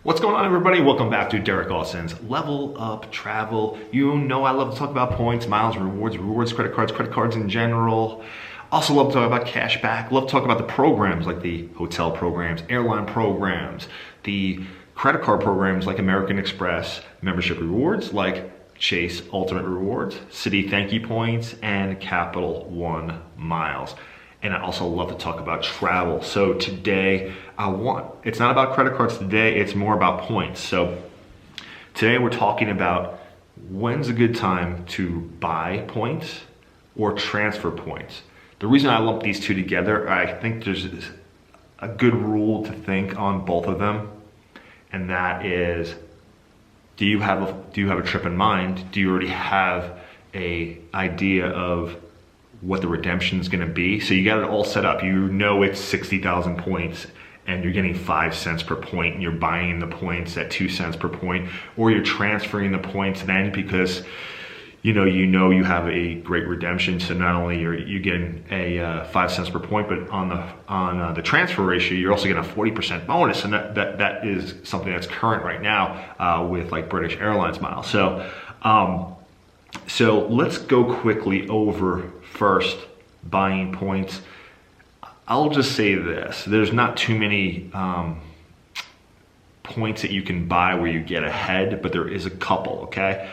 What's going on, everybody? Welcome back to Derek Austin's Level Up Travel. You know I love to talk about points, miles, rewards, credit cards in general. Also love to talk about cash back. Love to talk about the programs like the hotel programs, airline programs, the credit card programs like American Express, membership rewards like Chase Ultimate Rewards, Citi Thank You Points, and Capital One Miles. And I also love to talk about travel. So today, it's not about credit cards today, it's more about points. So today we're talking about when's a good time to buy points or transfer points. The reason I lump these two together, I think there's a good rule to think on both of them. And that is, do you have a trip in mind? Do you already have an idea of what the redemption is going to be? So you got it all set up. You know it's 60,000 points and you're getting 5 cents per point and you're buying the points at 2 cents per point, or you're transferring the points then because you know you have a great redemption. So not only are you getting a 5 cents per point, but on the transfer ratio, you're also getting a 40% bonus. And that is something that's current right now with like British Airlines miles. So let's go quickly over first buying points. I'll just say this, there's not too many points that you can buy where you get ahead, but there is a couple, okay?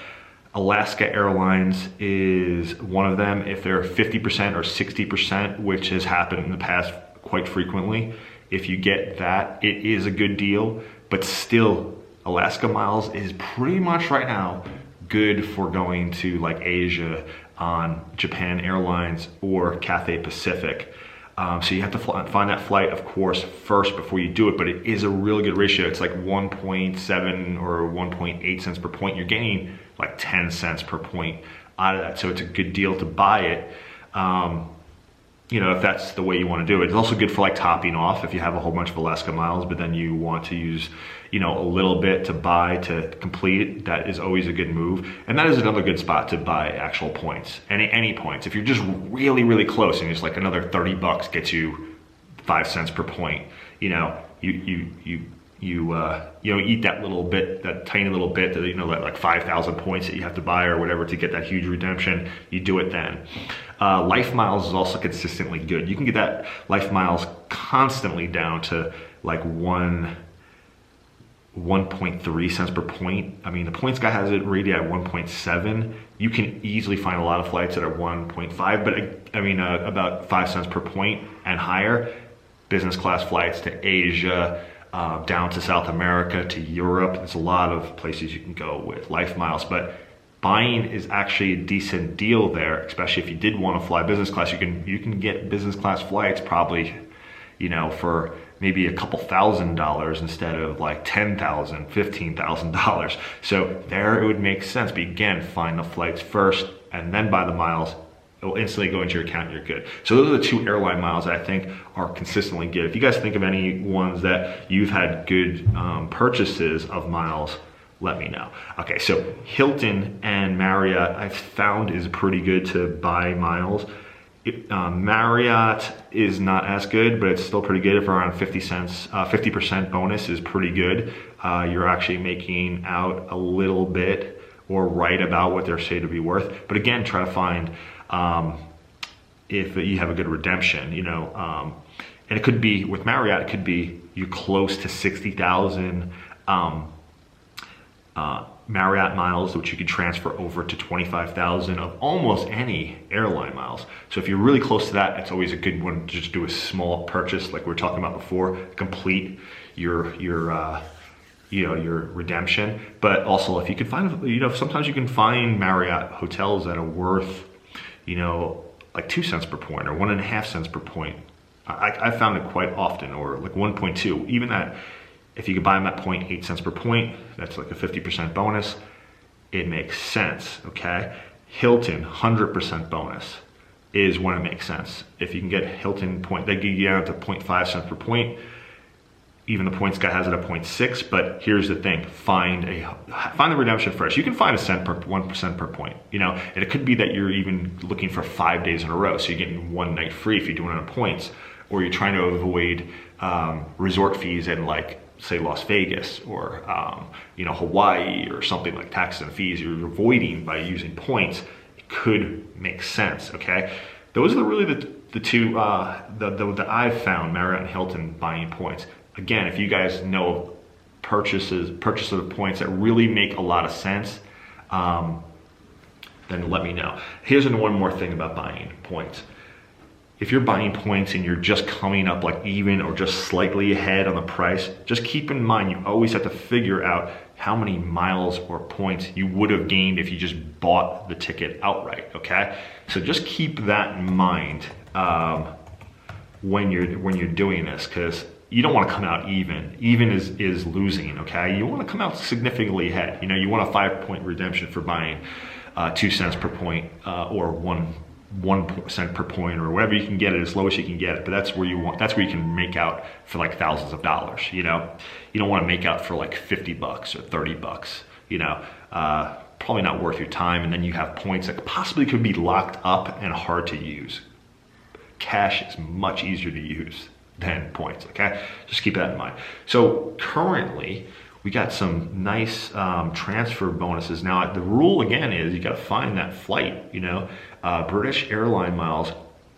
Alaska Airlines is one of them. If they're 50% or 60%, which has happened in the past quite frequently, if you get that, it is a good deal. But still, Alaska miles is pretty much right now good for going to like Asia on Japan Airlines or Cathay Pacific. So you have to find that flight, of course, first before you do it, but it is a really good ratio. It's like 1.7 or 1.8 cents per point. You're getting like 10 cents per point out of that. So it's a good deal to buy it. If that's the way you want to do it. It's also good for like topping off if you have a whole bunch of Alaska miles, but then you want to use, a little bit to buy to complete it. That is always a good move. And that is another good spot to buy actual points, any points. If you're just really, really close and it's like another 30 bucks gets you 5 cents per point, you eat that little bit, that tiny little bit, that, like 5,000 points that you have to buy or whatever to get that huge redemption, you do it then. Life miles is also consistently good. You can get that life miles constantly down to like 1.3 cents per point. I mean, the points guy has it rated at 1.7. You can easily find a lot of flights that are 1.5, but about 5 cents per point and higher. Business class flights to Asia, down to South America, to Europe. There's a lot of places you can go with life miles, but buying is actually a decent deal there, especially if you did want to fly business class. You can get business class flights probably, for maybe a couple $1,000 instead of like $10,000, $15,000. So there it would make sense. But again, find the flights first and then buy the miles. It will instantly go into your account and you're good. So those are the two airline miles that I think are consistently good. If you guys think of any ones that you've had good purchases of miles, let me know. Okay, so Hilton and Marriott I've found is pretty good to buy miles. Marriott is not as good, but it's still pretty good. For around 50 cents, 50% bonus is pretty good. You're actually making out a little bit or right about what they're said to be worth. But again, try to find if you have a good redemption, and it could be with Marriott, it could be you're close to 60,000 Marriott miles, which you could transfer over to 25,000 of almost any airline miles. So if you're really close to that, it's always a good one to just do a small purchase like we were talking about before, complete your redemption. But also if you could find, sometimes you can find Marriott hotels that are worth, like 2 cents per point or 1.5 cents per point. I found it quite often, or like 1.2, even that. If you could buy them at 0.8 cents per point, that's like a 50% bonus. It makes sense, okay? Hilton, 100% bonus is when it makes sense. If you can get Hilton point, they give you down to 0.5 cents per point. Even the points guy has it at 0.6, but here's the thing, find the redemption first. You can find 1% per point, and it could be that you're even looking for 5 days in a row, so you're getting one night free if you're doing it on points, or you're trying to avoid resort fees and like say Las Vegas or Hawaii or something like taxes and fees you're avoiding by using points, it could make sense. Okay, those are really the two that I've found Marriott and Hilton buying points. Again, if you guys know purchases of points that really make a lot of sense, then let me know. Here's one more thing about buying points. If you're buying points and you're just coming up like even or just slightly ahead on the price, just keep in mind you always have to figure out how many miles or points you would have gained if you just bought the ticket outright, okay? So just keep that in mind when you're doing this, because you don't want to come out even. Even is losing, okay? You want to come out significantly ahead. You want a 5-point redemption for buying 2 cents per point or 1 cent per point, or whatever you can get it, as low as you can get it. But that's where you can make out for like thousands of dollars. You don't want to make out for like $50 or $30. Probably not worth your time. And then you have points that possibly could be locked up and hard to use. Cash is much easier to use than points. Okay, just keep that in mind. So currently, we got some nice transfer bonuses. Now, the rule again is you got to find that flight. British airline miles,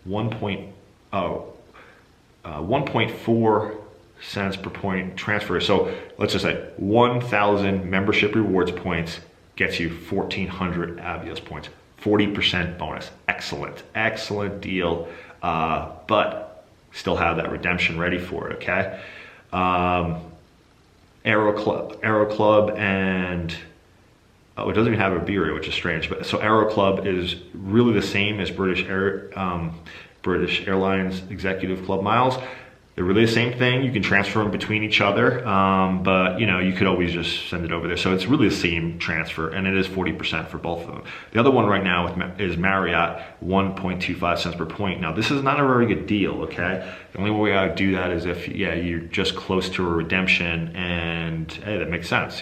1.4 cents per point transfer. So let's just say 1,000 membership rewards points gets you 1,400 Avios points, 40% bonus. Excellent deal. But still have that redemption ready for it. Okay. Aero Club, and it doesn't even have Iberia, which is strange. But so Aero Club is really the same as British Airlines Executive Club miles. They're really the same thing. You can transfer them between each other, but you could always just send it over there. So it's really the same transfer, and it is 40% for both of them. The other one right now is Marriott, 1.25 cents per point. Now this is not a very good deal, okay? The only way I would do that is if you're just close to a redemption, and hey, that makes sense,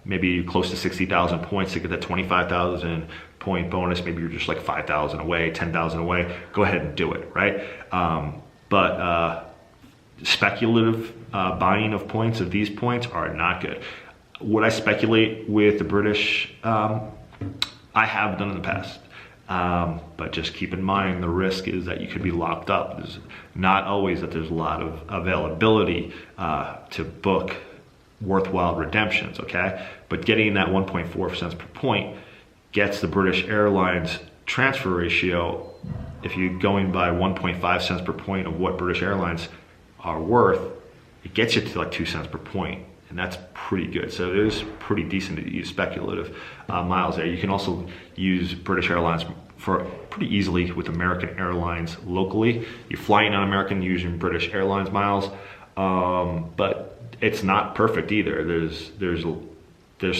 maybe you're close to 60,000 points to get that 25,000 point bonus. Maybe you're just like 5,000 away, 10,000 away. Go ahead and do it, right? But speculative buying of points of these points are not good. Would I speculate with the British? I have done in the past, but just keep in mind the risk is that you could be locked up. There's not always that there's a lot of availability to book worthwhile redemptions, okay? But getting that 1.4 cents per point gets the British Airlines transfer ratio. If you're going by 1.5 cents per point of what British Airlines are worth, it gets you to like 2 cents per point, and that's pretty good. So it is pretty decent to use speculative miles there. You can also use British Airlines for pretty easily with American Airlines locally. You're flying on American using British Airlines miles, but it's not perfect either. There's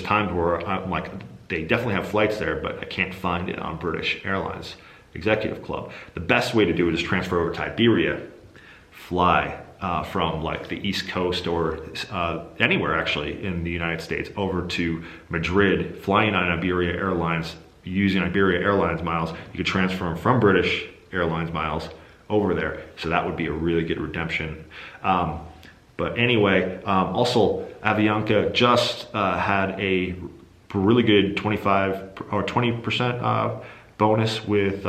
times where I'm like, they definitely have flights there, but I can't find it on British Airlines Executive Club. The best way to do it is transfer over to Iberia, fly from like the East Coast or anywhere actually in the United States over to Madrid, flying on Iberia Airlines, using Iberia Airlines miles. You could transfer them from British Airlines miles over there. So that would be a really good redemption. But anyway, also Avianca just had a really good 25 or 20% bonus with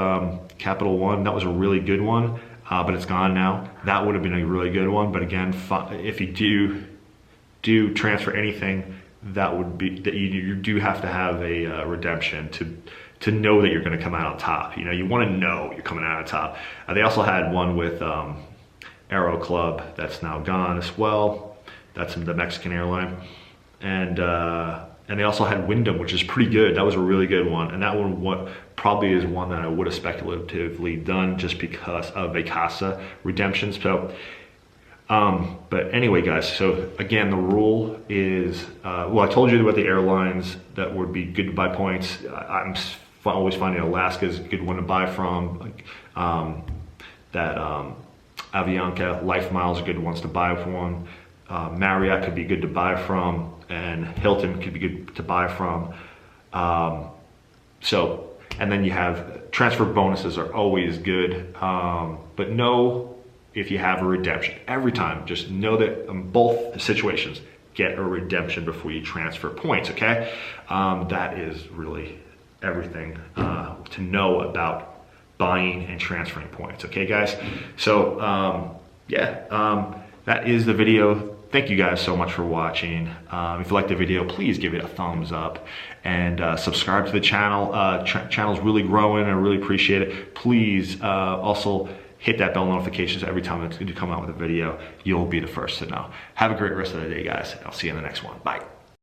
Capital One. That was a really good one, but it's gone now. That would have been a really good one. But again, if you do transfer anything, that would be that you do have to have a redemption to know that you're going to come out on top. You want to know you're coming out on top. They also had one with Aero Club that's now gone as well. That's the Mexican airline, and they also had Wyndham, which is pretty good. That was a really good one, and that one probably is one that I would have speculatively done just because of a Casa redemptions. So, but anyway, guys. So again, the rule is well, I told you about the airlines that would be good to buy points. I'm always finding Alaska is a good one to buy from. Avianca Life Miles are good ones to buy from. Marriott could be good to buy from, and Hilton could be good to buy from. And then you have transfer bonuses are always good, but know if you have a redemption. Every time, just know that in both situations, get a redemption before you transfer points, okay? That is really everything to know about buying and transferring points, okay guys? So that is the video. Thank you guys so much for watching. If you like the video, please give it a thumbs up and subscribe to the channel. Channel's really growing. I really appreciate it. Please also hit that bell notifications every time it's going to come out with a video. You'll be the first to know. Have a great rest of the day, guys. I'll see you in the next one. Bye.